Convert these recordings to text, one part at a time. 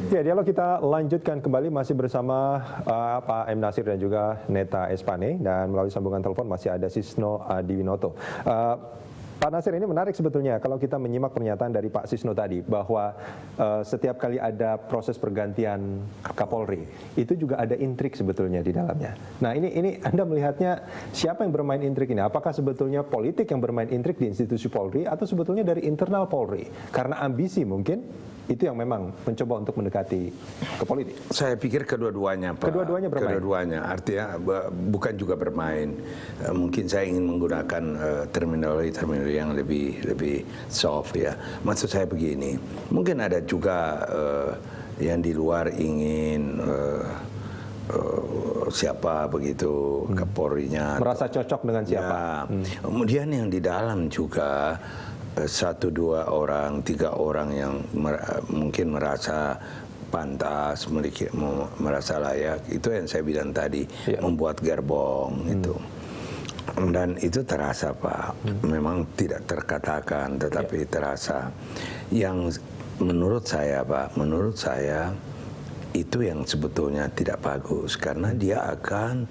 Ya, dialog kita lanjutkan kembali masih bersama Pak M. Nasir dan juga Neta Espane, dan melalui sambungan telepon masih ada Sisno Adiwinoto. Pak Nasir, ini menarik sebetulnya kalau kita menyimak pernyataan dari Pak Sisno tadi bahwa setiap kali ada proses pergantian Kapolri itu juga ada intrik sebetulnya di dalamnya. Nah, ini Anda melihatnya siapa yang bermain intrik ini? Apakah sebetulnya politik yang bermain intrik di institusi Polri atau sebetulnya dari internal Polri? Karena ambisi mungkin itu yang memang mencoba untuk mendekati ke politik. Saya pikir kedua-duanya, Pak. Kedua-duanya bermain. Kedua-duanya, artinya bukan juga bermain. Mungkin saya ingin menggunakan terminologi yang lebih soft ya. Maksud saya begini, mungkin ada juga yang di luar ingin siapa begitu Kapolrinya. Merasa cocok dengan siapa? Ya. Kemudian yang di dalam juga 1, 2 orang, 3 orang yang mungkin merasa pantas, merasa layak, itu yang saya bilang tadi, membuat gerbong itu. Dan itu terasa, Pak, memang tidak terkatakan, tetapi terasa. Yang menurut saya, Pak, menurut saya itu yang sebetulnya tidak bagus, karena dia akan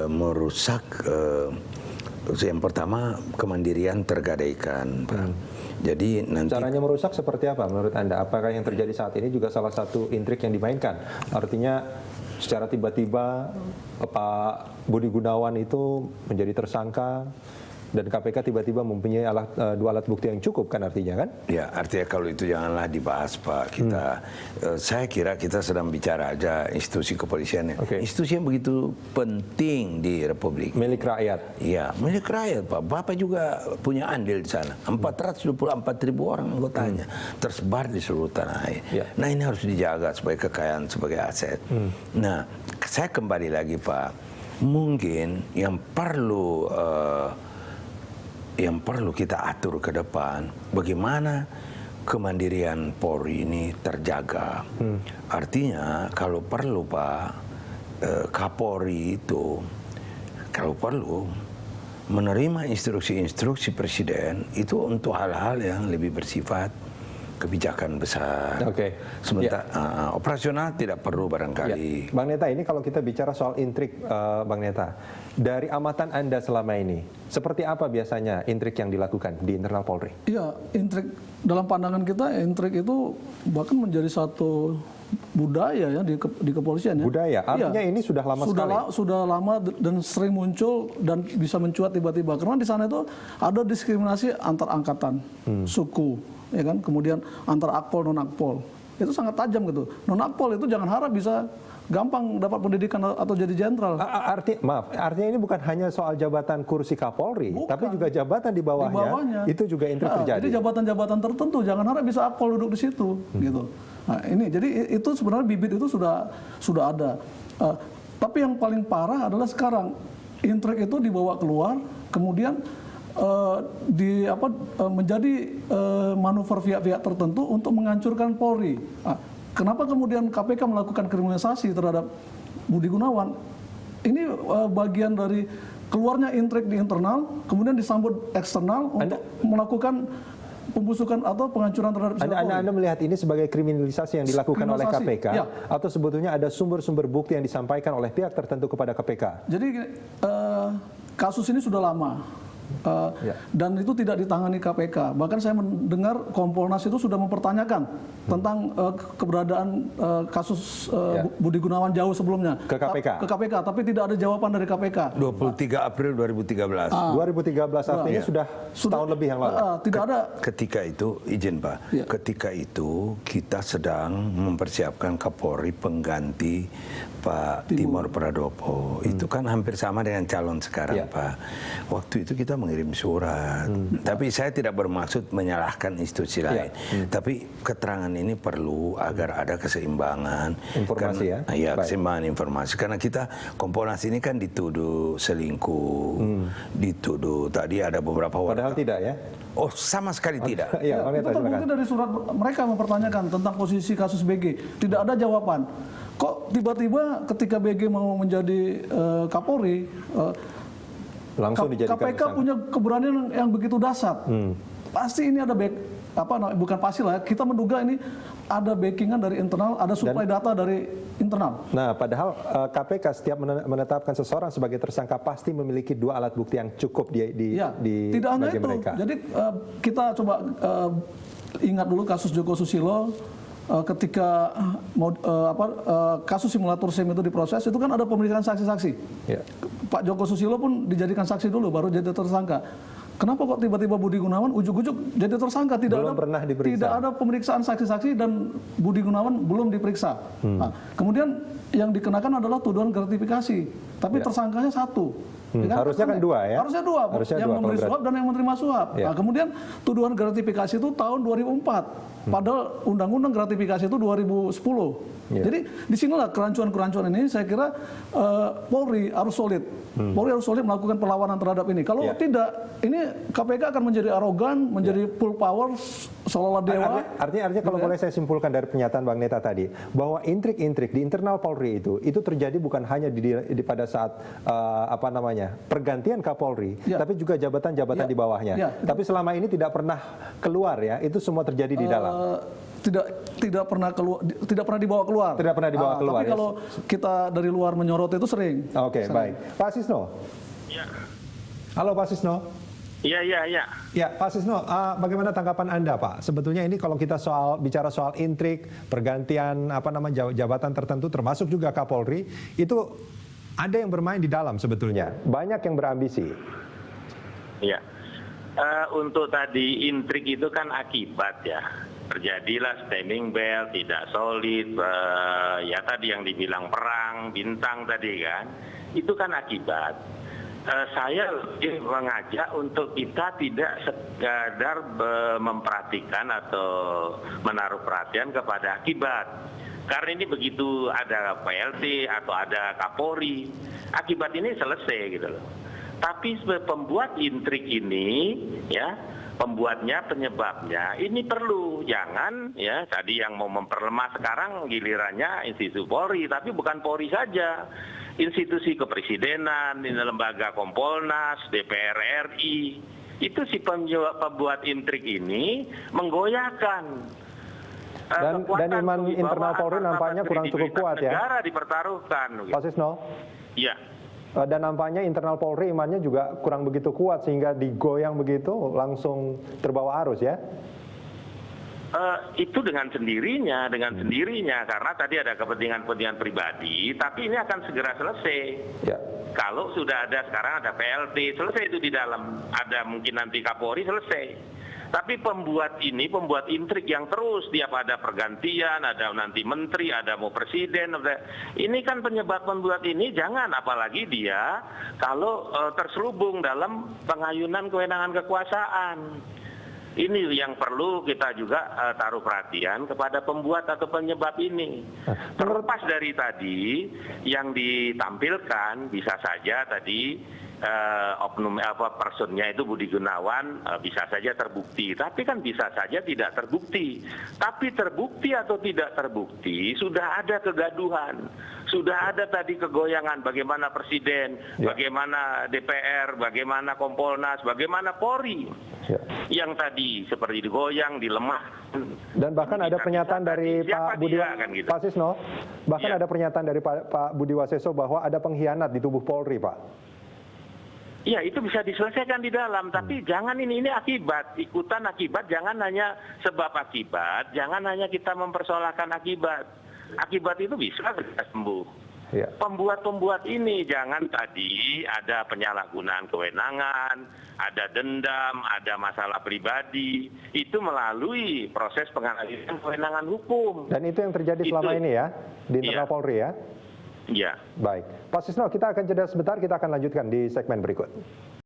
merusak. Yang pertama, kemandirian tergadaikan, Pak. Jadi nanti caranya merusak seperti apa menurut Anda? Apakah yang terjadi saat ini juga salah satu intrik yang dimainkan? Artinya secara tiba-tiba Pak Budi Gunawan itu menjadi tersangka dan KPK tiba-tiba mempunyai 2 alat bukti yang cukup, kan artinya, kan? Ya, artinya kalau itu janganlah dibahas, Pak. Saya kira kita sedang bicara aja institusi kepolisian. Institusi yang begitu penting di Republik. Milik rakyat. Iya, milik rakyat, Pak. Bapak juga punya andil di sana. 424.000 orang anggotanya tersebar di seluruh tanah air. Nah, ini harus dijaga sebagai kekayaan, sebagai aset. Nah, saya kembali lagi, Pak. Mungkin yang perlu kita atur ke depan, bagaimana kemandirian Polri ini terjaga. Artinya kalau perlu, Pak, Kapolri itu kalau perlu menerima instruksi-instruksi Presiden itu untuk hal-hal yang lebih bersifat kebijakan besar. Sementara operasional tidak perlu barangkali. Bang Neta, ini kalau kita bicara soal intrik, Bang Neta, dari amatan Anda selama ini, seperti apa biasanya intrik yang dilakukan di internal Polri? Iya, intrik dalam pandangan kita, intrik itu bahkan menjadi satu budaya ya di kepolisian ya. Budaya, artinya ini sudah lama sekali. Sudah lama dan sering muncul dan bisa mencuat tiba-tiba. Karena di sana itu ada diskriminasi antar angkatan, suku, ya kan. Kemudian antar akpol non akpol itu sangat tajam gitu. Non akpol itu jangan harap bisa gampang dapat pendidikan atau jadi jenderal. Artinya ini bukan hanya soal jabatan kursi Kapolri, tapi juga jabatan di bawahnya. Itu juga intrik terjadi. Jadi jabatan-jabatan tertentu jangan harap bisa akpol duduk di situ, gitu. Nah, ini jadi itu sebenarnya bibit itu sudah ada. Tapi yang paling parah adalah sekarang intrik itu dibawa keluar, kemudian menjadi manuver pihak-pihak tertentu untuk menghancurkan Polri. Kenapa kemudian KPK melakukan kriminalisasi terhadap Budi Gunawan? Ini bagian dari keluarnya intrik di internal, kemudian disambut eksternal untuk melakukan pembusukan atau penghancuran terhadap Anda melihat ini sebagai kriminalisasi yang dilakukan oleh KPK, atau sebetulnya ada sumber-sumber bukti yang disampaikan oleh pihak tertentu kepada KPK? Jadi kasus ini sudah lama. Dan itu tidak ditangani KPK. Bahkan saya mendengar Kompolnas itu sudah mempertanyakan tentang keberadaan kasus Budi Gunawan jauh sebelumnya ke KPK, tapi tidak ada jawaban dari KPK. 23 April 2013. 2013 artinya sudah setahun lebih yang lalu. Tidak ada. Ketika itu, izin Pak, ketika itu kita sedang mempersiapkan Kapolri pengganti Pak Timur Pradopo. Itu kan hampir sama dengan calon sekarang, Pak. Waktu itu kita mengirim surat. Tapi saya tidak bermaksud menyalahkan institusi lain. Tapi keterangan ini perlu agar ada keseimbangan informasi, keseimbangan informasi. Karena kita Kompolnas ini kan dituduh selingkuh, dituduh tadi ada beberapa Padahal tidak ya? Oh, sama sekali tidak. Itu terbukti dari surat mereka mempertanyakan tentang posisi kasus BG. Tidak ada jawaban. Kok tiba-tiba ketika BG mau menjadi Kapolri, langsung dijadikan KPK punya keberanian yang begitu dahsyat. Pasti ini ada bukan pasti lah, kita menduga ini ada backingan dari internal, ada supply data dari internal. Nah, padahal KPK setiap menetapkan seseorang sebagai tersangka pasti memiliki 2 alat bukti yang cukup di tidak hanya bagi itu. mereka. Jadi kita coba ingat dulu kasus Joko Susilo. Ketika kasus simulator SIM itu diproses, itu kan ada pemeriksaan saksi-saksi. Ya. Pak Joko Susilo pun dijadikan saksi dulu, baru jadi tersangka. Kenapa kok tiba-tiba Budi Gunawan ujuk-ujuk jadi tersangka? Belum pernah diperiksa. Tidak ada pemeriksaan saksi-saksi dan Budi Gunawan belum diperiksa. Nah, kemudian yang dikenakan adalah tuduhan gratifikasi, tapi tersangkanya 1. Ya kan? Harusnya kan 2 ya? Harusnya 2, yang memberi suap dan yang menerima suap. Ya. Nah, kemudian tuduhan gratifikasi itu tahun 2004. Padahal undang-undang gratifikasi itu 2010. Ya. Jadi disinilah kerancuan-kerancuan ini saya kira Polri harus solid. Polri harus solid melakukan perlawanan terhadap ini. Kalau tidak, ini KPK akan menjadi arogan, menjadi full power, seolah-olah dewa. Artinya kalau boleh saya simpulkan dari pernyataan Bang Neta tadi, bahwa intrik-intrik di internal Polri itu terjadi bukan hanya pada saat pergantian Kapolri, tapi juga jabatan-jabatan di bawahnya. Tapi selama ini tidak pernah keluar ya, itu semua terjadi di dalam. Tidak pernah dibawa keluar. Tidak pernah dibawa keluar. Tapi kalau kita dari luar menyorot itu sering. Oke, baik. Pak Sisno. Ya. Halo Pak Sisno. Iya. Ya, Pak Sisno, bagaimana tanggapan Anda, Pak? Sebetulnya ini kalau kita bicara soal intrik, pergantian jabatan tertentu, termasuk juga Kapolri, itu ada yang bermain di dalam sebetulnya. Banyak yang berambisi. Iya. Untuk tadi intrik itu kan akibat ya. Terjadilah stemming bell, tidak solid, ya tadi yang dibilang perang, bintang tadi kan. Itu kan akibat. Saya lebih mengajak untuk kita tidak sekadar memperhatikan atau menaruh perhatian kepada akibat. Karena ini begitu ada PLT atau ada Kapolri, akibat ini selesai gitu loh. Tapi pembuat intrik ini, ya, pembuatnya, penyebabnya, ini perlu. Jangan, ya, tadi yang mau memperlemah sekarang gilirannya institusi Polri, tapi bukan Polri saja. Institusi kepresidenan, lembaga Kompolnas, DPR RI, itu si pembuat intrik ini menggoyahkan. Dan iman internal Polri nampaknya kurang cukup kuat ya. Negara dipertaruhkan. Pak Sisno? Iya. Dan nampaknya internal Polri imannya juga kurang begitu kuat sehingga digoyang begitu langsung terbawa arus ya? Itu dengan sendirinya karena tadi ada kepentingan-kepentingan pribadi, tapi ini akan segera selesai. Ya. Kalau sudah ada sekarang ada PLT, selesai itu di dalam, ada mungkin nanti Kapolri selesai. Tapi pembuat intrik yang terus tiap ada pergantian, ada nanti menteri, ada mau presiden, ini kan penyebab pembuat ini jangan, apalagi dia kalau terselubung dalam pengayunan kewenangan kekuasaan. Ini yang perlu kita juga taruh perhatian kepada pembuat atau penyebab ini. Terlepas dari tadi yang ditampilkan, bisa saja tadi oknum personnya itu Budi Gunawan bisa saja terbukti, tapi kan bisa saja tidak terbukti. Tapi terbukti atau tidak terbukti, sudah ada kegaduhan, sudah ada tadi kegoyangan bagaimana Presiden, bagaimana DPR, bagaimana Kompolnas, bagaimana Polri. Yang tadi seperti digoyang, dilemah. Dan bahkan ada pernyataan dari Pak Budi gitu. Pak Sisno, bahkan ada pernyataan dari Pak Budi Waseso bahwa ada pengkhianat di tubuh Polri, Pak. Iya, itu bisa diselesaikan di dalam, tapi jangan ini akibat, ikutan akibat, jangan hanya sebab akibat, jangan hanya kita mempersoalkan akibat. Akibat itu bisa sembuh. Ya. Pembuat ini jangan tadi ada penyalahgunaan kewenangan, ada dendam, ada masalah pribadi, itu melalui proses pengadilan kewenangan hukum. Dan itu yang terjadi selama ini ya, di internal Polri ya? Iya. Baik. Pak Sisno, kita akan jeda sebentar, kita akan lanjutkan di segmen berikut.